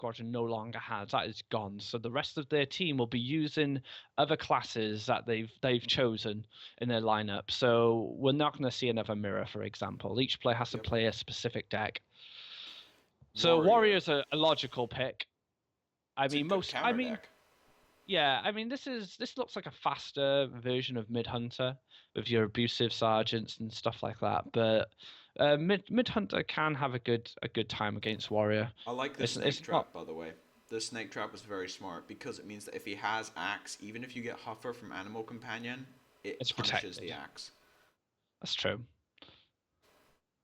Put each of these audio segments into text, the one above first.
Squadron no longer has. That is gone. So the rest of their team will be using other classes that they've chosen in their lineup. So we're not going to see another mirror, for example. Each player has to Yep. play a specific deck. So Warrior. Warrior's a logical pick. I It's a mean, good counter deck. yeah, I mean, this looks like a faster version of Mid Hunter with your abusive sergeants and stuff like that. But Mid Hunter can have a good time against Warrior. I like this snake It's not trap, by the way. This snake trap is very smart because it means that if he has axe, even if you get Huffer from Animal Companion, it it's punishes the protected. axe. That's true.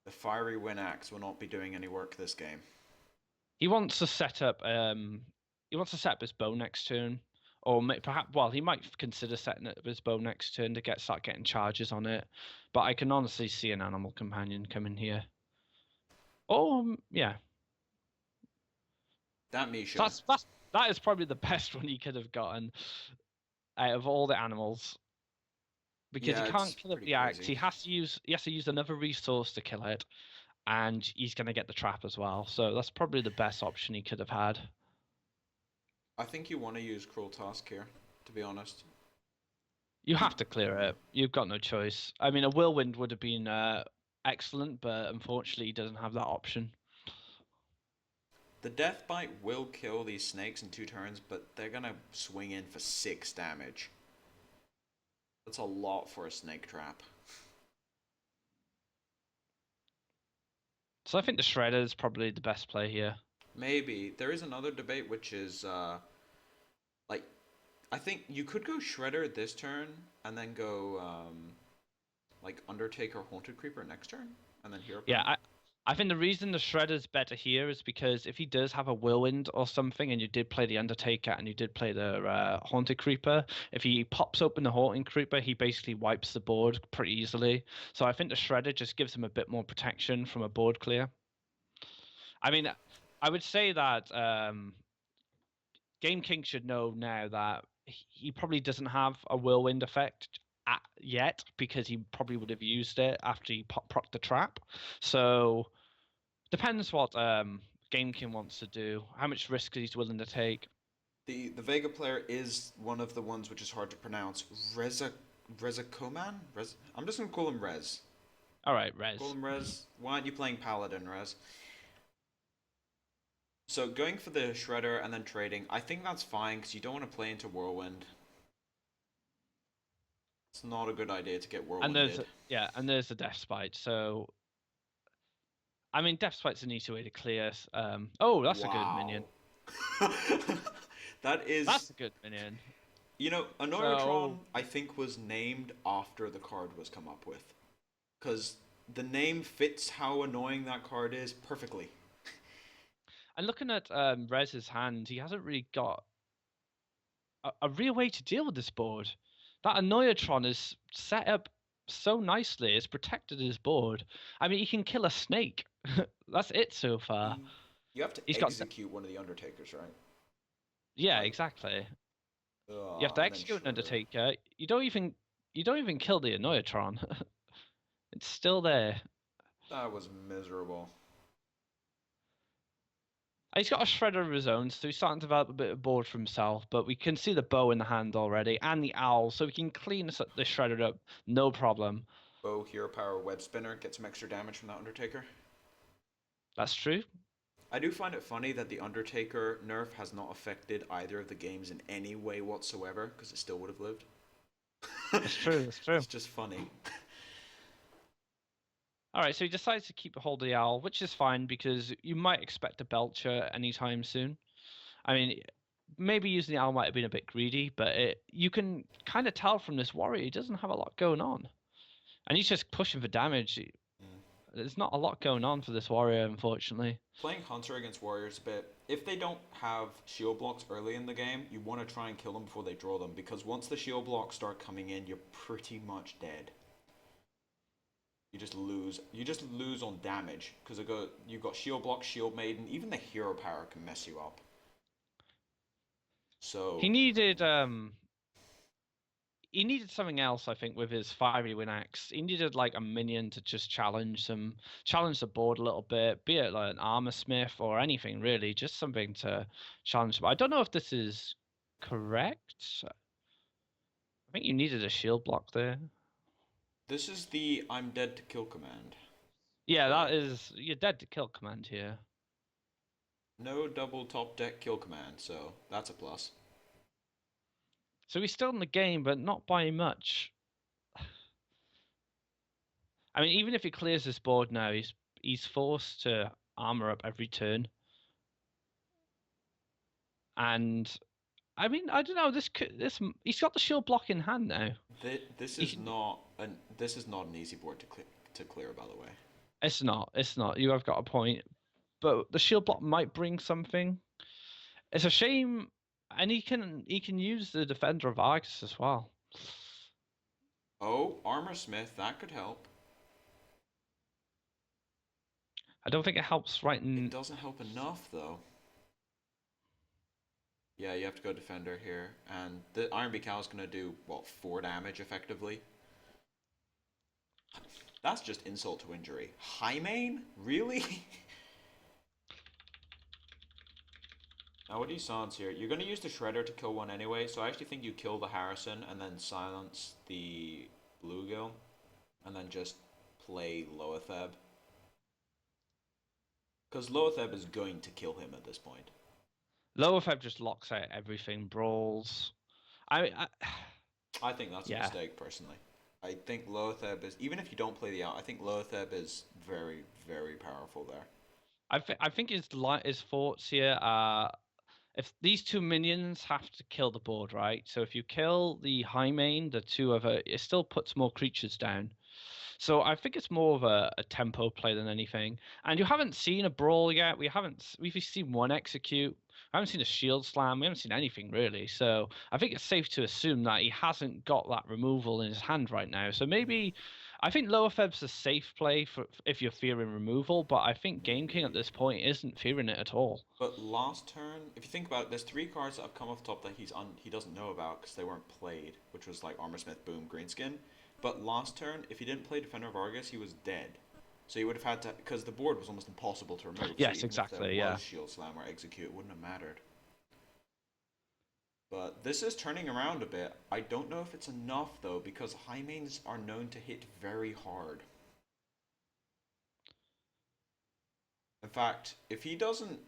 The fiery wind axe will not be doing any work this game. He wants to set up he wants to set up his bow next turn, or perhaps well he might consider setting up his bow next turn to start getting charges on it. But I can honestly see an Animal Companion coming here. Oh yeah. That Misha. That is probably the best one he could have gotten out of all the animals because he Yeah, it's can't kill it with pretty the axe. crazy. He has to use another resource to kill it, and he's going to get the trap as well. So that's probably the best option he could have had. I think you want to use Cruel Task here, to be honest. You have to clear it. You've got no choice. I mean, a whirlwind would have been excellent, but unfortunately, he doesn't have that option. The Death Bite will kill these snakes in 2 turns, but they're gonna swing in for 6 damage. That's a lot for a snake trap. So I think the Shredder is probably the best play here. Maybe. There is another debate, which is, like, I think you could go Shredder this turn, and then go, like, Undertaker Haunted Creeper next turn, and then Hero Yeah, Power. I think the reason the Shredder's better here is because if he does have a Whirlwind or something, and you did play the Undertaker and you did play the Haunted Creeper, if he pops open the Haunted Creeper, he basically wipes the board pretty easily. So I think the Shredder just gives him a bit more protection from a board clear. I mean, I would say that Game King should know now that he probably doesn't have a Whirlwind effect yet because he probably would have used it after he procced the trap. So depends what Gamekin wants to do, how much risk he's willing to take. The Vega player is one of the ones which is hard to pronounce. Reza Koman? I'm just gonna call him Rez. All right, Call Rez. him Rez. Why aren't you playing Paladin, Rez? So going for the Shredder and then trading, I think that's fine because you don't want to play into Whirlwind. It's not a good idea to get And Whirlwinded. and there's the Death Spite. So I mean, Death Spite's an easy way to clear. Oh, that's a good minion. Wow. That That's is, a good minion. Annoyatron, So I think, was named after the card was come up with. Because the name fits how annoying that card is perfectly. and looking at Rez's hand, he hasn't really got a real way to deal with this board. That Annoyatron is set up so nicely. It's protected his board. I mean, he can kill a snake. That's it so far. You have to He's got execute one of the Undertakers, right? yeah, Like, exactly. You have to and then execute an Shredder. Undertaker. You don't even kill the Annoyatron. It's still there. That was miserable. He's got a shredder of his own, so he's starting to develop a bit of board for himself. But we can see the bow in the hand already, and the owl, so we can clean the shredder up, no problem. Bow, Hero Power, Web Spinner, get some extra damage from that Undertaker. That's true. I do find it funny that the Undertaker nerf has not affected either of the games in any way whatsoever, because it still would have lived. That's true. That's true. It's just funny. All right, so he decides to keep a hold of the owl, which is fine because you might expect a belcher anytime soon. I mean, maybe using the owl might have been a bit greedy, but you can kind of tell from this warrior he doesn't have a lot going on, and he's just pushing for damage. Mm. There's not a lot going on for this warrior, unfortunately. Playing Hunter against Warriors a bit, if they don't have shield blocks early in the game, you want to try and kill them before they draw them, because once the shield blocks start coming in, you're pretty much dead. You just lose. You just lose on damage because you've got shield block, shield maiden, even the hero power can mess you up. He So needed he needed something else, I think, with his fiery wind axe. He needed like a minion to just challenge the board a little bit, be it like an armor smith or anything really, just something to challenge. But I don't know if this is correct. I think you needed a shield block there. This is the I'm dead to kill command. Yeah, that But is you're dead to kill command here. no double top deck kill command, so that's a plus. So he's still in the game, but not by much. I mean, even if he clears this board now, he's forced to armor up every turn. And I mean, I don't know. This he's got the shield block in hand now. This He is can, not an easy board to clear, by the way. it's not. It's not. You have got a point. But the shield block might bring something. It's a shame, and he can use the Defender of Argus as well. Oh, Armor Smith, that could help. I don't think it helps right It in. doesn't help enough, though. Yeah, you have to go Defender here, and the Iron Beak Cow is going to do, what, 4 damage, effectively? That's just insult to injury. High main? Really? Now, what do you silence here? You're going to use the Shredder to kill one anyway, so I actually think you kill the Harrison and then silence the Bluegill, and then just play Loatheb. Because Loatheb is going to kill him at this point. Lower Feb just locks out everything, brawls. I think that's a Yeah. mistake, personally. I think Loatheb is, even if you don't play the out, I think Loatheb is very, very powerful there. I think his thoughts here are if these two minions have to kill the board, right? So if you kill the high main, the two of it still puts more creatures down. So I think it's more of a tempo play than anything. And you haven't seen a brawl yet. We've seen one execute. I haven't seen a shield slam. We haven't seen anything really. So I think it's safe to assume that he hasn't got that removal in his hand right now. So maybe I think Lower Feb's a safe play for if you're fearing removal, but I think Game King at Maybe. this point isn't fearing it at all. But last turn, if you think about it, there's 3 cards that have come off the top that he doesn't know about because they weren't played, which was like Armor Smith, Boom, Greenskin. But last turn, if he didn't play Defender of Argus, he was dead. So he would have had to, because the board was almost impossible to remove. Yes, so even if there exactly. Yeah. was Shield Slam or Execute, it wouldn't have mattered. But this is turning around a bit. I don't know if it's enough though, because high mains are known to hit very hard. In fact, if he doesn't,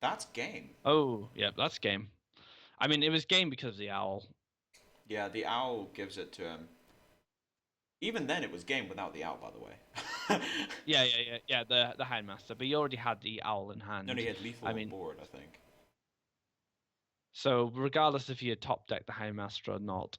that's game. Oh, yeah, that's game. I mean, it was game because of the owl. Yeah, the owl gives it to him. Even then, it was game without the owl, by the way. Yeah. The Handmaster, but you already had the owl in hand. No, he had lethal I on mean, board, I think. so regardless if you top deck the Handmaster or not,